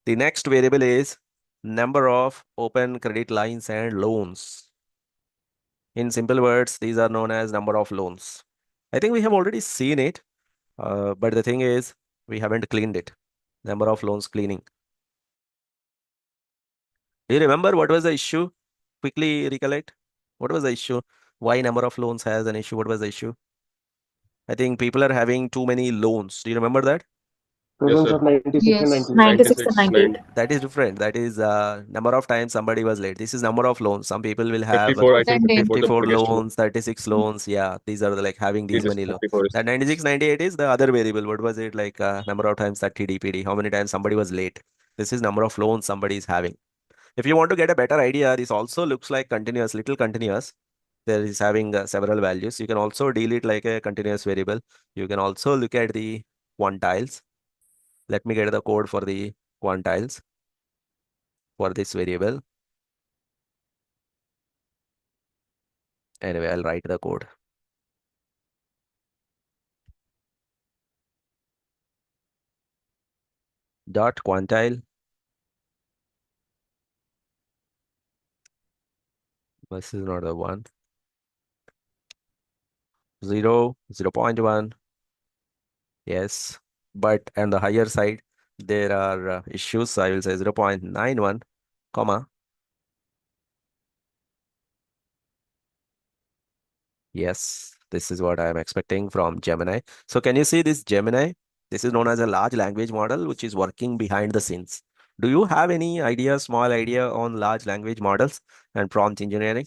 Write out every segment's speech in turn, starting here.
The next variable is number of open credit lines and loans. In simple words, these are known as number of loans. I think we have already seen it, but the thing is, we haven't cleaned it. Number of loans cleaning. Do you remember what was the issue? Quickly recollect. What was the issue? Why number of loans has an issue? What was the issue? I think people are having too many loans. Do you remember that? Yes, Presence sir. of 96 and Yes, 98. 96 and 96, 98. 9, That is different. That is number of times somebody was late. This is number of loans. Some people will have 54. I think 10 days. 54 the 54 biggest one. loans, 36 loans. Yeah, these are the, like having these Biggest many loans. 54 is. That 96, 98 is the other variable. What was it like? Number of times that TDPD, how many times somebody was late. This is number of loans somebody is having. If you want to get a better idea, this also looks like continuous, little continuous. There is having several values. You can also deal it like a continuous variable. You can also look at the quantiles. Let me get the code for the quantiles for this variable. Anyway, I'll write the code. Dot quantile. This is not the one. 0, 0.1. Yes. But on the higher side, there are issues. So I will say 0.91, comma. Yes, this is what I am expecting from Gemini. So can you see this Gemini? This is known as a large language model, which is working behind the scenes. Do you have any idea, small idea on large language models and prompt engineering?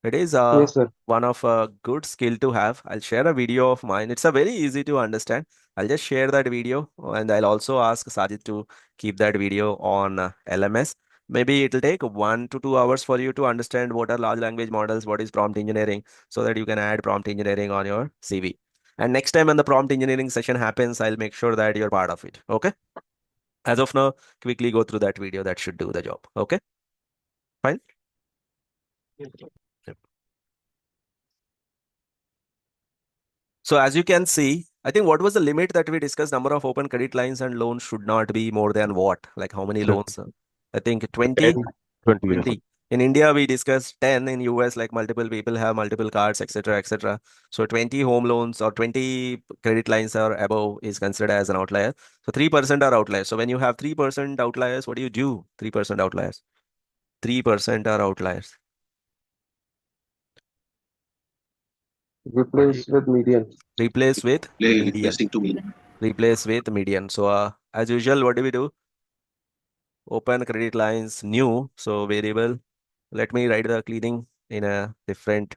It is Yes, sir. one of a good skill to have. I'll share a video of mine. It's a very easy to understand. I'll just share that video and I'll also ask Sajid to keep that video on LMS. Maybe it'll take 1 to 2 hours for you to understand what are large language models, what is prompt engineering, so that you can add prompt engineering on your CV. And next time when the prompt engineering session happens, I'll make sure that you're part of it. Okay. As of now, quickly go through that video. That should do the job. Okay. Fine. Yep. So as you can see, I think what was the limit that we discussed? Number of open credit lines and loans should not be more than what? Like how many loans? I think 20, 10, 20. Yes. 20. In India, we discussed 10. In US, like multiple people have multiple cards, etc., etc. So 20 home loans or 20 credit lines or above is considered as an outlier. So 3% are outliers. So when you have 3% outliers, what do you do? 3% outliers. 3% are outliers. What do you Replace with median. replace with median? Replacing to me. Replace with median. So as usual, what do we do? Open credit lines, new. So variable. Let me write the cleaning in a different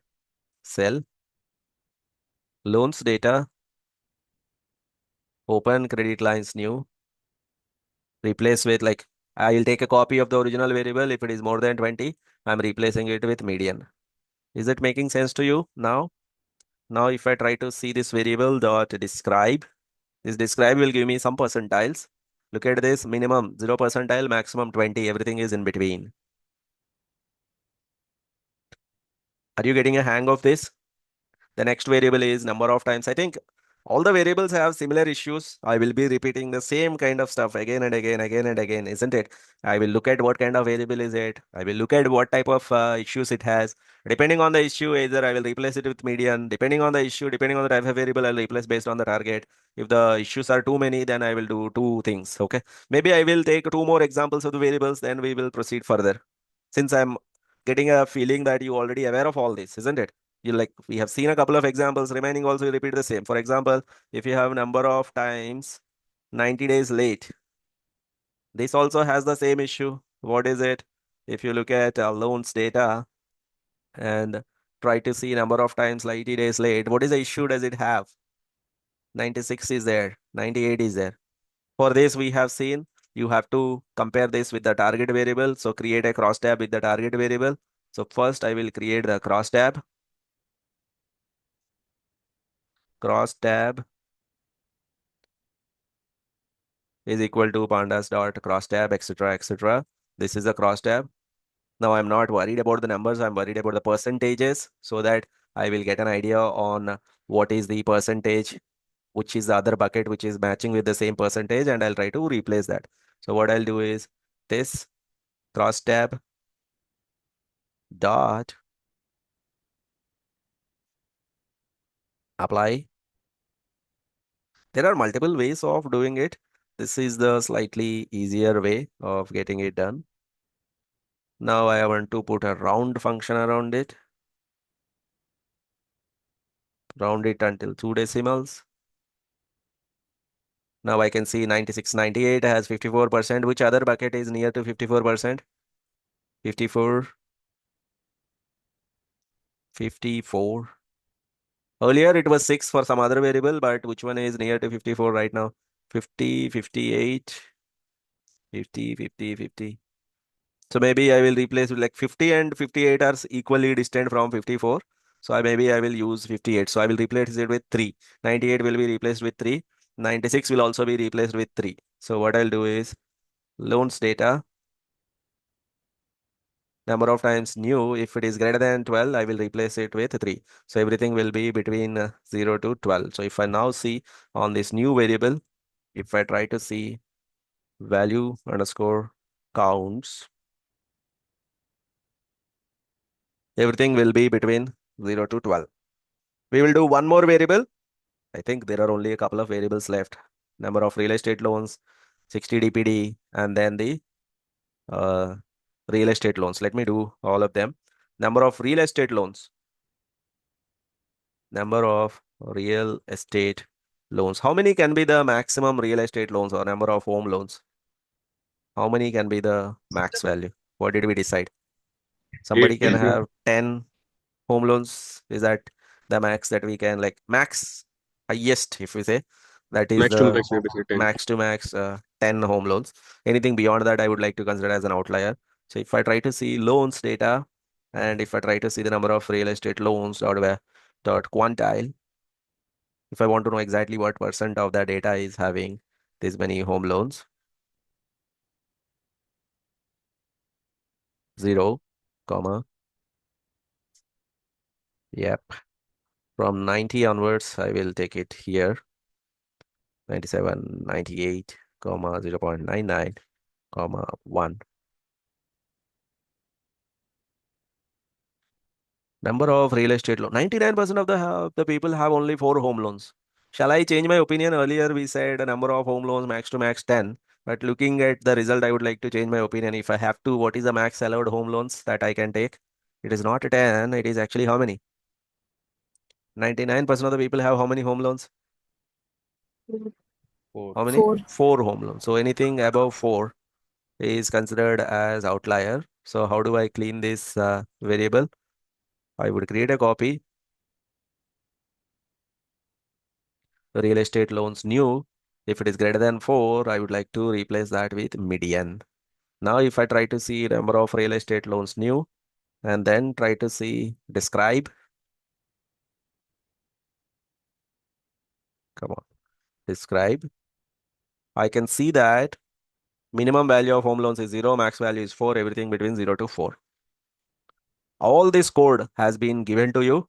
cell. Loans data, open credit lines, new. Replace with like, I'll take a copy of the original variable. If it is more than 20, I'm replacing it with median. Is it making sense to you now? Now, if I try to see this variable dot describe, this describe will give me some percentiles. Look at this, minimum 0 percentile, maximum 20. Everything is in between. Are you getting a hang of this? The next variable is number of times. I think all the variables have similar issues. I will be repeating the same kind of stuff again and again, again and again, isn't it? I will look at what kind of variable is it. I will look at what type of issues it has. Depending on the issue, either I will replace it with median. Depending on the issue, depending on the type of variable, I'll replace based on the target. If the issues are too many, then I will do two things. Okay. Maybe I will take two more examples of the variables, then we will proceed further. Since I'm getting a feeling that you already aware of all this, isn't it? You like we have seen a couple of examples remaining also you repeat the same. For example, if you have number of times 90 days late, this also has the same issue. What is it? If you look at loans data and try to see number of times like 80 days late, what is the issue does it have? 96 is there, 98 is there. For this we have seen you have to compare this with the target variable, so create a cross tab with the target variable. So first I will create the cross tab is equal to pandas dot cross tab, etc., etc. This is a cross tab. Now I'm not worried about the numbers. I'm worried about the percentages so that I will get an idea on what is the percentage, which is the other bucket, which is matching with the same percentage, and I'll try to replace that. So what I'll do is this cross tab dot apply. There are multiple ways of doing it. This is the slightly easier way of getting it done. Now I want to put a round function around it. Round it until 2 decimals. Now I can see 96, 98 has 54%. Which other bucket is near to 54%? 54, 54. Earlier it was 6 for some other variable, but which one is near to 54 right now? 50, 58, 50, 50, 50. So maybe I will replace with like 50 and 58 are equally distant from 54. So maybe I will use 58. So I will replace it with 3. 98 will be replaced with 3. 96 will also be replaced with 3. So what I'll do is loans data, number of times new. If it is greater than 12, I will replace it with 3. So everything will be between 0 to 12. So if I now see on this new variable, if I try to see value underscore counts, everything will be between 0 to 12. We will do one more variable. I think there are only a couple of variables left. Number of real estate loans, 60 DPD, and then the uh, real estate loans. Let me do all of them. Number of real estate loans. Number of real estate loans. How many can be the maximum real estate loans or number of home loans? How many can be the max value? What did we decide? Somebody can 8. have 10 home loans. Is that the max that we can like max highest if we say that is Max to the max, we say 10. max to max 10 home loans. Anything beyond that I would like to consider as an outlier. So if I try to see loans data and if I try to see the number of real estate loans dot quantile, if I want to know exactly what percent of the data is having this many home loans, 0 comma, yep, from 90 onwards I will take it here, 97, 98, comma 0.99, comma 1. Number of real estate loan. 99% of the people have only 4 home loans. Shall I change my opinion? Earlier we said a number of home loans max to max 10. But looking at the result, I would like to change my opinion. If I have to, what is the max allowed home loans that I can take? It is not 10. It is actually how many? 99% of the people have how many home loans? 4. How many? Four. 4 home loans. So anything above 4 is considered as outlier. So how do I clean this variable? I would create a copy. Real estate loans new. If it is greater than 4, I would like to replace that with median. Now, if I try to see number of real estate loans new and then try to see describe, come on, describe, I can see that minimum value of home loans is 0, max value is 4, everything between 0 to 4. All this code has been given to you.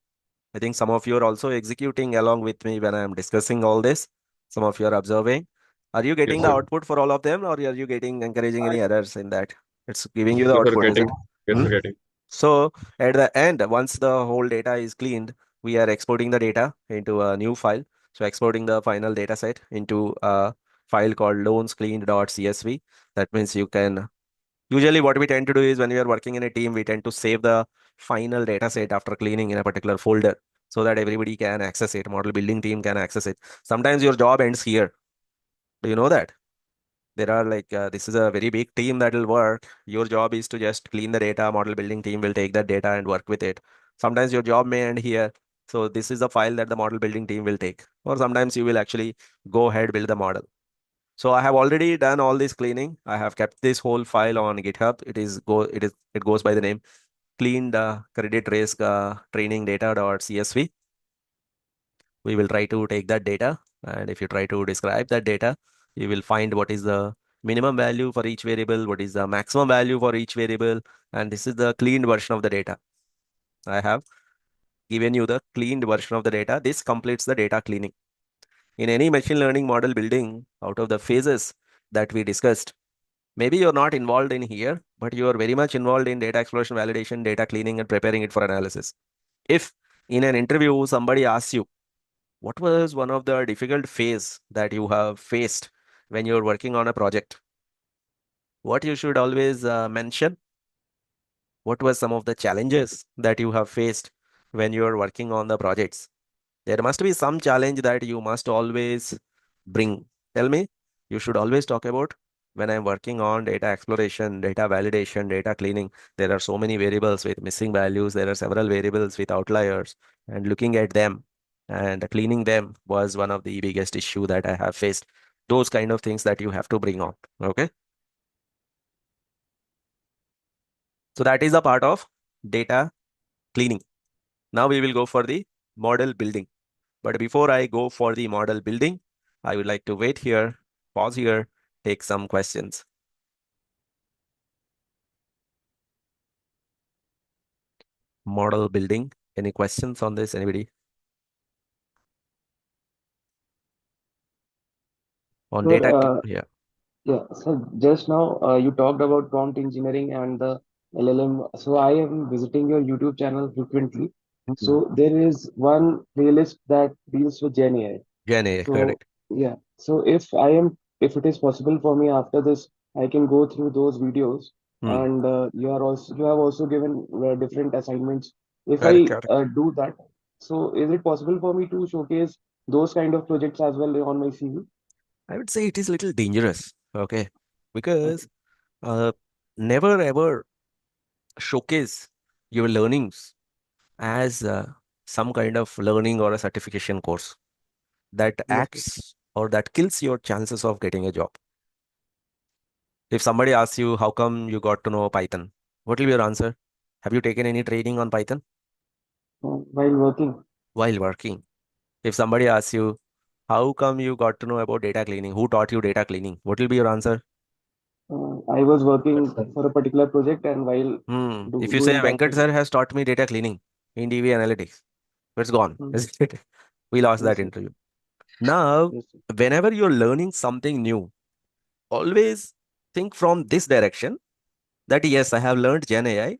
I think some of you are also executing along with me when I am discussing all this. Some of you are observing. Are you Yes, getting the sir. output for all of them, or are you getting encouraging any errors in that? It's giving you the Yes, sir, output, is getting. it? Yes, Hmm? sir, getting. So at the end, once the whole data is cleaned, we are exporting the data into a new file. So exporting the final data set into a file called loanscleaned.csv. That means you can usually what we tend to do is when we are working in a team, we tend to save the final data set after cleaning in a particular folder so that everybody can access it. Model building team can access it. Sometimes your job ends here. Do you know that? There are like, this is a very big team that will work. Your job is to just clean the data. Model building team will take that data and work with it. Sometimes your job may end here. So this is the file that the model building team will take. Or sometimes you will actually go ahead, build the model. So I have already done all this cleaning. I have kept this whole file on GitHub. It goes by the name cleaned credit risk training data.csv. We will try to take that data, and if you try to describe that data, you will find what is the minimum value for each variable, what is the maximum value for each variable, and this is the cleaned version of the data. I have given you the cleaned version of the data. This completes the data cleaning. In any machine learning model building, out of the phases that we discussed, Maybe you're not involved in here, but you are very much involved in data exploration, validation, data cleaning, and preparing it for analysis. If in an interview somebody asks you, what was one of the difficult phase that you have faced when you're working on a project? What you should always mention, what were some of the challenges that you have faced when you're working on the projects? There must be some challenge that you must always bring. Tell me, you should always talk about when I'm working on data exploration, data validation, data cleaning. There are so many variables with missing values. There are several variables with outliers, and looking at them and cleaning them was one of the biggest issue that I have faced. Those kind of things that you have to bring on. Okay. So that is a part of data cleaning. Now we will go for the model building. But before I go for the model building, I would like to wait here, pause here, take some questions. Model building. Any questions on this? Anybody? On Sir, data? Yeah. yeah, so just now you talked about prompt engineering and the LLM. So I am visiting your YouTube channel frequently. Mhm. So there is one playlist that deals with Gen AI. Gen AI, So correct. yeah, so if it is possible for me after this, I can go through those videos. Hmm. And you have also given different assignments. If Correct, I correct. do that, so is it possible for me to showcase those kind of projects as well on my CV? I would say it is a little dangerous. Okay. Because Okay. uh, never ever showcase your learnings as some kind of learning or a certification course that Yes, sir. acts or that kills your chances of getting a job. If somebody asks you, how come you got to know Python? What will be your answer? Have you taken any training on Python While working, while working? If somebody asks you, how come you got to know about data cleaning? Who taught you data cleaning? What will be your answer? I was working for a particular project, and while If you say doing that Venkat project. sir has taught me data cleaning in DB analytics, it's gone. Mm, Isn't it? We lost that yes, sir. interview. Now, Yes, sir. whenever you're learning something new, always think from this direction that yes, I have learned Gen AI.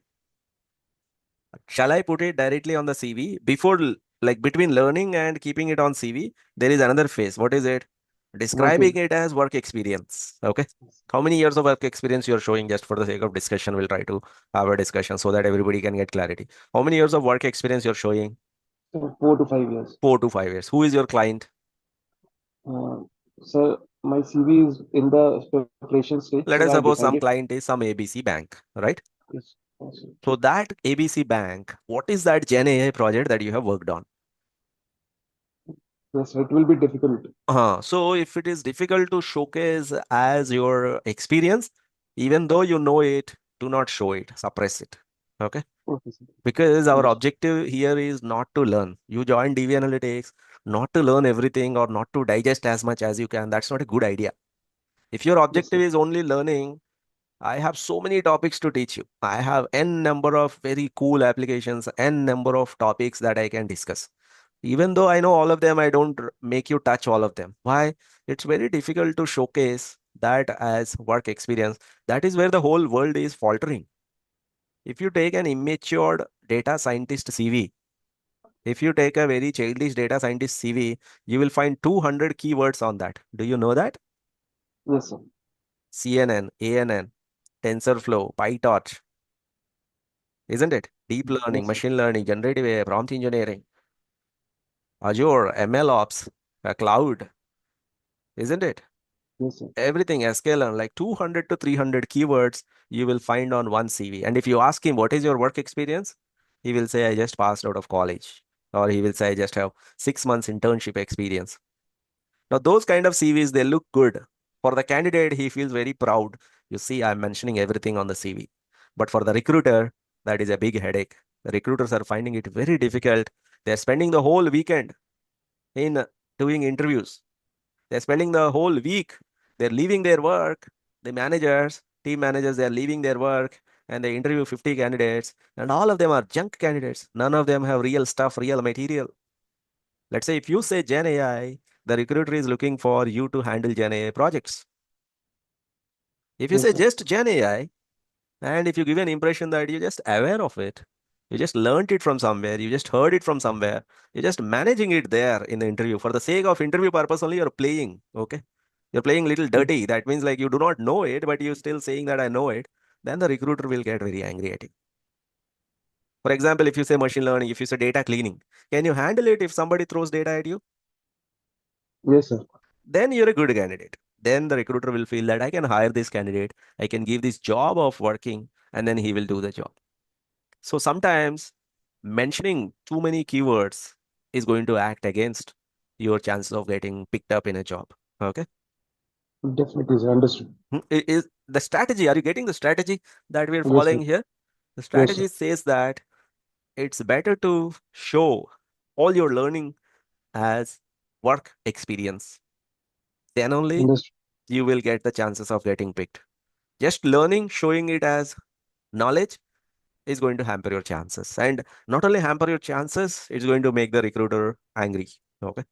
Shall I put it directly on the CV? Like between learning and keeping it on CV, there is another phase. What is it? Describing Working. it as work experience. Okay. How many years of work experience you're showing just for the sake of discussion? We'll try to have a discussion so that everybody can get clarity. How many years of work experience you're showing? So 4 to 5 years. 4 to 5 years. Who is your client? Uh, so my CV is in the preparation stage, Let so us I suppose some decided. client is some ABC bank, right? Yes, yes, sir. So that ABC bank, what is that Gen AI project that you have worked on? Yes, it will be difficult. So if it is difficult to showcase as your experience, even though you know it, do not show it, suppress it. Okay. Okay, sir. Because our Yes, objective here is not to learn. You join DV Analytics, not to learn everything or not to digest as much as you can. That's not a good idea. If your yes, objective sir. is only learning, I have so many topics to teach you. I have n number of very cool applications, n number of topics that I can discuss. Even though I know all of them, I don't make you touch all of them. Why? It's very difficult to showcase that as work experience. That is where the whole world is faltering. If you take an immature data scientist CV, if you take a very childish data scientist CV, you will find 200 keywords on that. Do you know that? Yes, sir. CNN, ANN, TensorFlow, PyTorch, isn't it? Deep learning, Yes, sir. machine learning, generative AI, prompt engineering, Azure, ML ops, cloud, isn't it? Yes, sir. Everything SKLearn, like 200 to 300 keywords you will find on one CV. And if you ask him, what is your work experience? He will say, I just passed out of college. Or he will say, I just have 6 months internship experience. Now, those kind of CVs, they look good. For the candidate, he feels very proud. You see, I'm mentioning everything on the CV. But for the recruiter, that is a big headache. The recruiters are finding it very difficult. They're spending the whole weekend in doing interviews. They're spending the whole week. They're leaving their work. The managers, team managers, they're leaving their work and they interview 50 candidates, and all of them are junk candidates. None of them have real stuff, real material. Let's say if you say Gen AI, the recruiter is looking for you to handle Gen AI projects. If you Yes, say sir. just Gen AI, and if you give an impression that you're just aware of it, you just learned it from somewhere, you just heard it from somewhere, you're just managing it there in the interview. For the sake of interview purpose only, you're playing, okay? You're playing little Yes, dirty. That means like you do not know it, but you're still saying that I know it. Then the recruiter will get very angry at you. For example, if you say machine learning, if you say data cleaning, can you handle it if somebody throws data at you? yes, sir. Then you're a good candidate. Then the recruiter will feel that I can hire this candidate, I can give this job of working, and then he will do the job. So sometimes mentioning too many keywords is going to act against your chances of getting picked up in a job. Okay. Definitely, sir. Understood. Is the strategy, are you getting the strategy that we're Yes, sir. following here? The Yes, sir. strategy says that it's better to show all your learning as work experience. Then only Understood. you will get the chances of getting picked. Just learning, showing it as knowledge is going to hamper your chances. And not only hamper your chances, it's going to make the recruiter angry. Okay.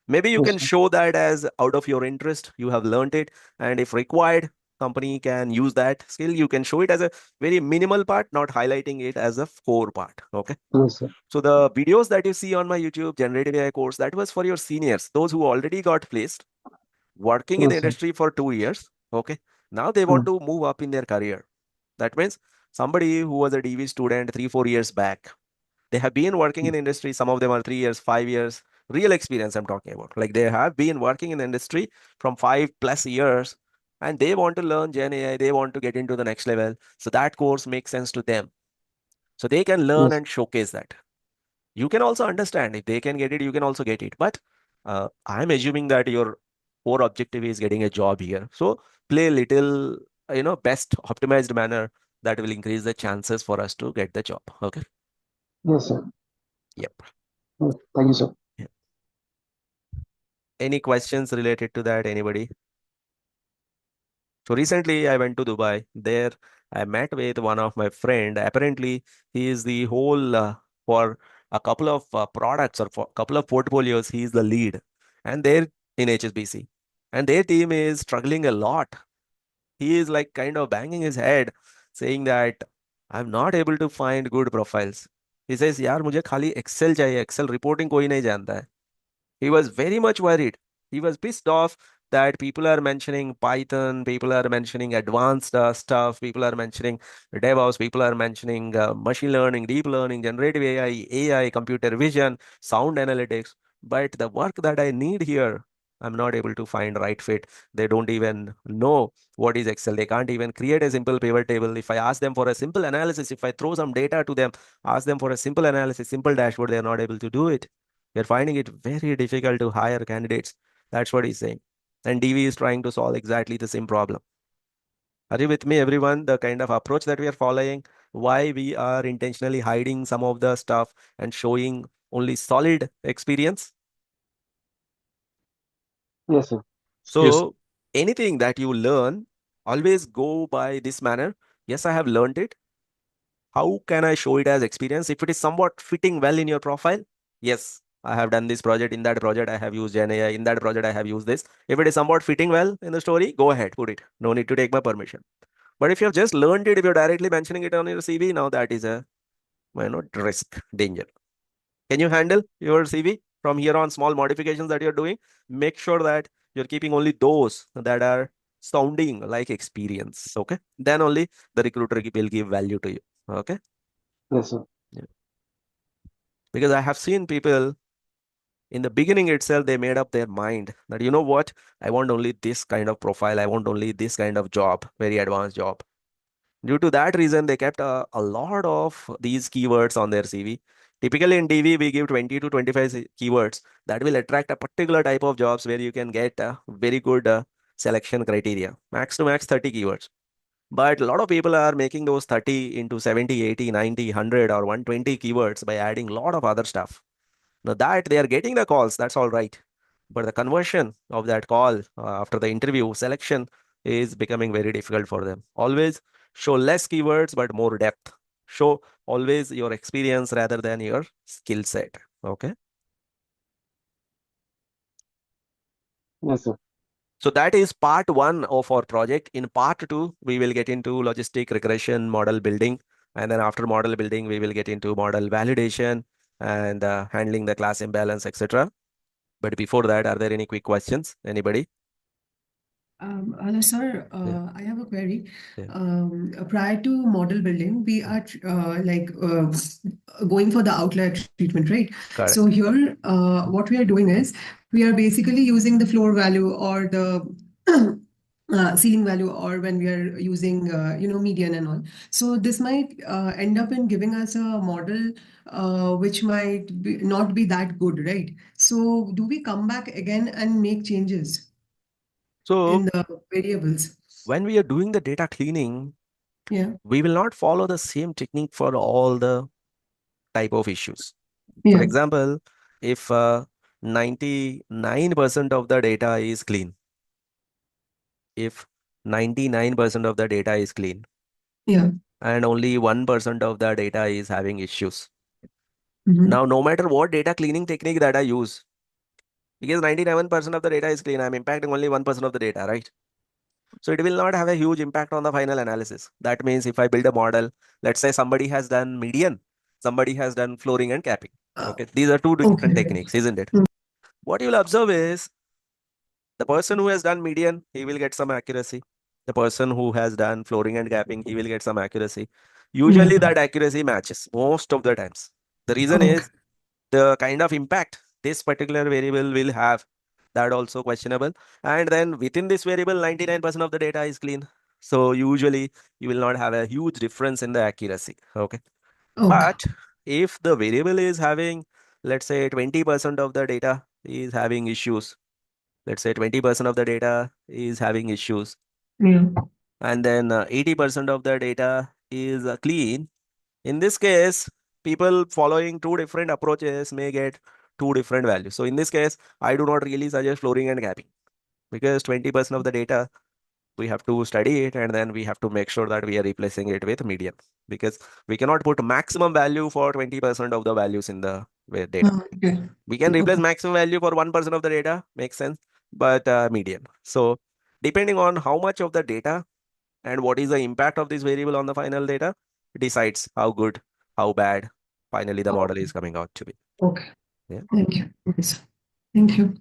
Maybe you Yes, can sir. show that as out of your interest, you have learned it, and if required, company can use that skill. You can show it as a very minimal part, not highlighting it as a core part. Okay. Yes, sir. So the videos that you see on my YouTube generative AI course, that was for your seniors, those who already got placed, working in the Yes, sir. industry for 2 years. Okay. Now they want Mm. to move up in their career. That means somebody who was a DV student 3, 4 years back, they have been working in industry. Some of them are 3 years, 5 years, real experience I'm talking about. Like they have been working in the industry from 5+ years and they want to learn Gen AI. They want to get into the next level. So that course makes sense to them. So they can learn Yes, and showcase that. You can also understand if they can get it, you can also get it. But I'm assuming that your core objective is getting a job here. So play little, best optimized manner that will increase the chances for us to get the job. Okay. yes, sir. Yep. Thank you, sir. Yeah. Any questions related to that? Anybody? So recently I went to Dubai. There I met with one of my friend. Apparently he is the whole for a couple of products or for a couple of portfolios. He is the lead, and they're in HSBC, and their team is struggling a lot. He is like kind of banging his head, saying that I'm not able to find good profiles. He says, "यार मुझे खाली Excel चाहिए. Excel reporting कोई नहीं जानता है." He was very much worried. He was pissed off that people are mentioning Python, people are mentioning advanced stuff, people are mentioning DevOps, people are mentioning machine learning, deep learning, generative AI, computer vision, sound analytics. But the work that I need here, I'm not able to find right fit. They don't even know what is Excel. They can't even create a simple pivot table. If I ask them for a simple analysis, if I throw some data to them, ask them for a simple analysis, simple dashboard, they're not able to do it. We're finding it very difficult to hire candidates. That's what he's saying. And DV is trying to solve exactly the same problem. Are you with me, everyone? The kind of approach that we are following, why we are intentionally hiding some of the stuff and showing only solid experience. Yes, sir. Yes. So anything that you learn, always go by this manner. Yes, I have learned it. How can I show it as experience? If it is somewhat fitting well in your profile, yes, I have done this project. In that project, I have used Gen AI. In that project, I have used this. If it is somewhat fitting well in the story, go ahead, put it. No need to take my permission. But if you have just learned it, if you're directly mentioning it on your CV, now that is a risk, danger. Can you handle your CV from here on? Small modifications that you're doing, make sure that you're keeping only those that are sounding like experience. Okay, then only the recruiter will give value to you. Okay. Yes, sir. Yeah. Because I have seen people in the beginning itself, they made up their mind that, you know what, I want only this kind of profile, I want only this kind of job, very advanced job. Due to that reason, they kept a lot of these keywords on their CV. Typically in DV, we give 20 to 25 keywords that will attract a particular type of jobs where you can get a very good selection criteria, max to max 30 keywords. But a lot of people are making those 30 into 70, 80, 90, 100, or 120 keywords by adding a lot of other stuff. Now that they are getting the calls, that's all right. But the conversion of that call after the interview selection is becoming very difficult for them. Always show less keywords but more depth. Show always your experience rather than your skill set. Okay. Yes, sir. So that is part one of our project. In part two, we will get into logistic regression model building. And then after model building, we will get into model validation and handling the class imbalance, etc. But before that, are there any quick questions? Anybody? Hello, sir. Yeah, I have a query. yeah, Prior to model building, we mm, are going for the outlier treatment, right? So correct. here, what we are doing is we are basically using the floor value or the ceiling value, or when we are using, median and all. So this might end up in giving us a model which might not be that good, right? So do we come back again and make changes in So the variables? when we are doing the data cleaning, Yeah, we will not follow the same technique for all the type of issues. For yeah, example, if 99% of the data is clean, if 99% of the data is clean yeah. and only 1% of the data is having issues. Mm-hmm. Now, no matter what data cleaning technique that I use, because 99% of the data is clean, I'm impacting only 1% of the data, right? So it will not have a huge impact on the final analysis. That means if I build a model, let's say somebody has done median, somebody has done flooring and capping. Okay, these are two different Okay. techniques, isn't it? Mm. What you'll observe is the person who has done median, he will get some accuracy. The person who has done flooring and gapping, he will get some accuracy. Yeah. Usually that accuracy matches most of the times. The reason Okay. is the kind of impact this particular variable will have, that also questionable. And then within this variable, 99% of the data is clean. So usually you will not have a huge difference in the accuracy. Okay. Okay. But if the variable is having, let's say 20% of the data is having issues, let's say 20% of the data is having issues, Yeah. and then 80% of the data is clean. In this case, people following two different approaches may get two different values. So in this case, I do not really suggest flooring and gapping, because 20% of the data we have to study it, and then we have to make sure that we are replacing it with median, because we cannot put maximum value for 20% of the values in the data. Okay. We can replace Okay. maximum value for 1% of the data, makes sense, but median. So depending on how much of the data and what is the impact of this variable on the final data decides how good, how bad finally the model Okay. is coming out to be. Okay. Yeah, Thank you. Okay, sir. Thank you.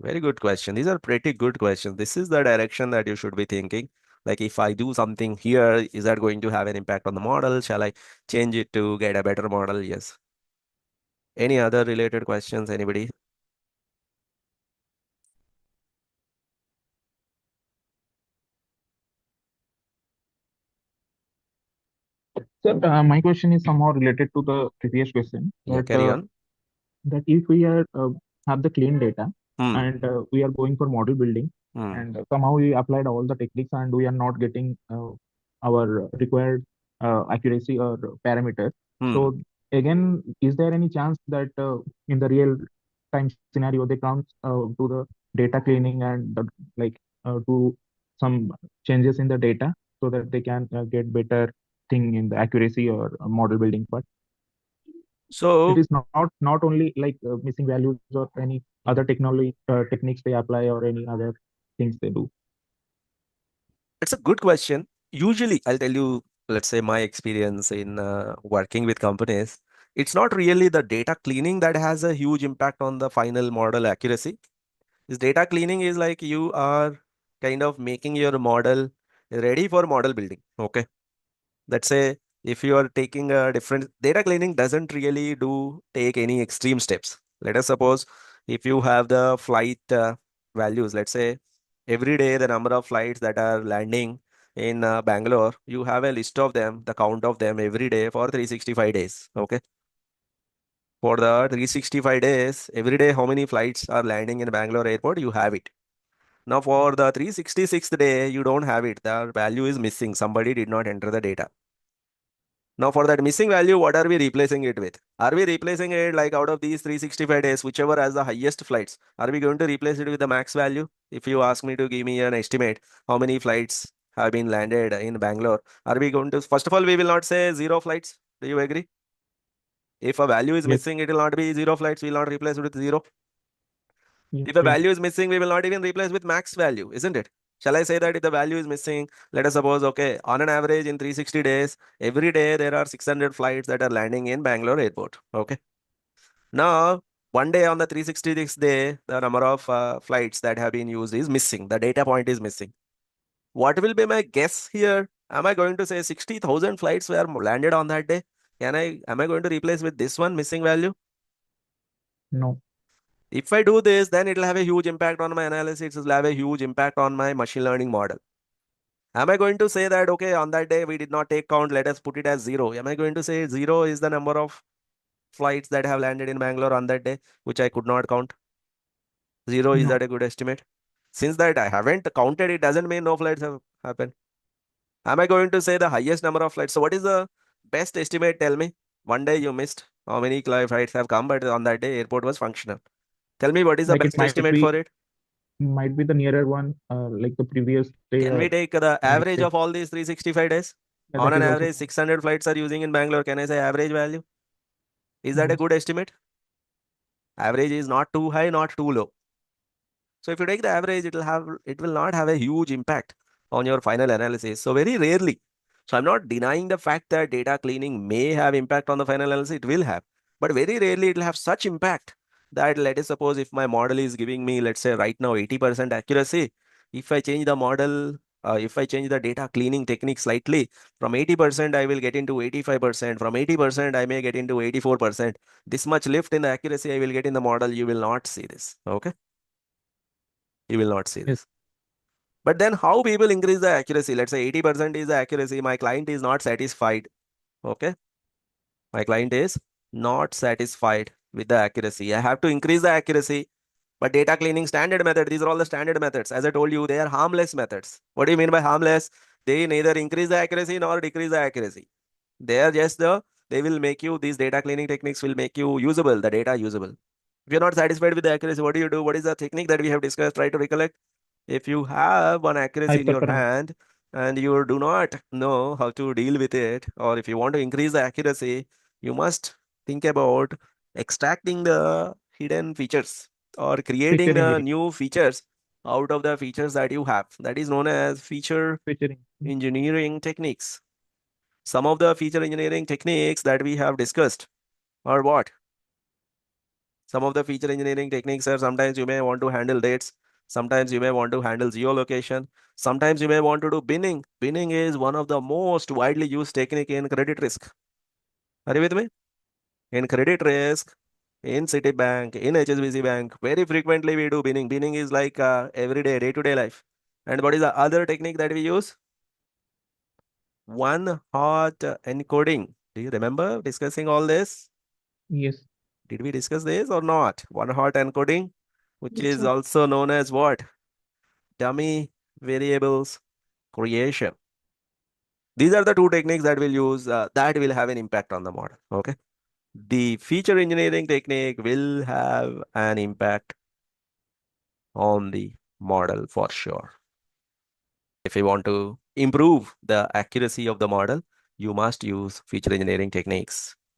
very good question. These are pretty good questions. This is the direction that you should be thinking. Like, if I do something here, is that going to have an impact on the model? Shall I change it to get a better model? Yes. Any other related questions, anybody? Sir, my question is somehow related to the previous question, Yeah, carry on. that if we are have the clean data Hmm. and we are going for model building, Hmm. and somehow we applied all the techniques and we are not getting our required accuracy or parameter. Hmm. So again, is there any chance that in the real time scenario they come to the data cleaning and do some changes in the data so that they can get better thing in the accuracy or model building part? It So is not only like missing values or any other technology techniques they apply or any other things they do. it's a good question. Usually, I'll tell you, let's say my experience in working with companies, it's not really the data cleaning that has a huge impact on the final model accuracy. This data cleaning is like you are kind of making your model ready for model building. Okay. Let's say if you are taking a different data cleaning doesn't really do take any extreme steps. Let us suppose if you have the flight values, let's say every day the number of flights that are landing in Bangalore, you have a list of them, the count of them every day for 365 days. Okay. For the 365 days, every day, how many flights are landing in Bangalore airport, you have it. Now, for the 366th day, you don't have it. The value is missing. Somebody did not enter the data. Now, for that missing value, what are we replacing it with? Are we replacing it like out of these 365 days, whichever has the highest flights? Are we going to replace it with the max value? If you ask me to give me an estimate, how many flights have been landed in Bangalore, are we going to, first of all, we will not say zero flights. Do you agree? If a value is Yes. missing, it will not be zero flights. We will not replace it with zero. If a Yeah. value is missing, we will not even replace with max value, isn't it? Shall I say that if the value is missing, let us suppose, okay, on an average in 360 days, every day there are 600 flights that are landing in Bangalore airport. Okay. Now, one day on the 366th day, the number of flights that have been used is missing. The data point is missing. What will be my guess here? Am I going to say 60,000 flights were landed on that day? Am I going to replace with this one missing value? No. If I do this, then it'll have a huge impact on my analysis. It'll have a huge impact on my machine learning model. Am I going to say that, okay, on that day we did not take count, let us put it as zero? Am I going to say zero is the number of flights that have landed in Bangalore on that day, which I could not count? Zero, is No. that a good estimate? Since that I haven't counted, it doesn't mean no flights have happened. Am I going to say the highest number of flights? So what is the best estimate? Tell me. One day you missed how many flights have come, but on that day airport was functional. Tell me what is the Like it best estimate for it? might be the nearer one, like the previous day, Can we or take the the next average day. of all these 365 days? Yeah, On that an is also average, fine. 600 flights are using in Bangalore. Can I say average value? Is that a Yes. good estimate? Average is not too high, not too low. So if you take the average, it will not have a huge impact on your final analysis. So very rarely. So I'm not denying the fact that data cleaning may have impact on the final analysis. It will have, but very rarely it will have such impact that, let us suppose, if my model is giving me, let's say right now 80% accuracy, if I change the model, if I change the data cleaning technique slightly, from 80% I will get into 85%. From 80% I may get into 84%. This much lift in the accuracy I will get in the model. You will not see this. Okay. You will not see Yes. this. But then how people increase the accuracy? Let's say 80% is the accuracy. My client is not satisfied. Okay. My client is not satisfied with the accuracy. I have to increase the accuracy. But data cleaning standard method, these are all the standard methods. As I told you, they are harmless methods. What do you mean by harmless? They neither increase the accuracy nor decrease the accuracy. They are just they will make you, these data cleaning techniques will make you usable, the data usable. If you're not satisfied with the accuracy, what do you do? What is the technique that we have discussed? Try to recollect. If you have one accuracy in your Hyperparameter. hand and you do not know how to deal with it, or if you want to increase the accuracy, you must think about extracting the hidden features or Feature creating the engineering. new features out of the features that you have. That is known as feature Featuring. engineering techniques. Some of the feature engineering techniques that we have discussed are what? Some of the feature engineering techniques are, sometimes you may want to handle dates. Sometimes you may want to handle geolocation. Sometimes you may want to do binning. Binning is one of the most widely used technique in credit risk. Are you with me? In credit risk, in Citibank, in HSBC Bank, very frequently we do binning. Binning is like everyday, day-to-day life. And what is the other technique that we use? One hot encoding. Do you remember discussing all this? Yes. Did we discuss this or not? One hot encoding, which Yes, is sir. also known as what? Dummy variables creation. These are the two techniques that will use that will have an impact on the model. Okay. The feature engineering technique will have an impact on the model for sure. If you want to improve the accuracy of the model, you must use feature engineering techniques.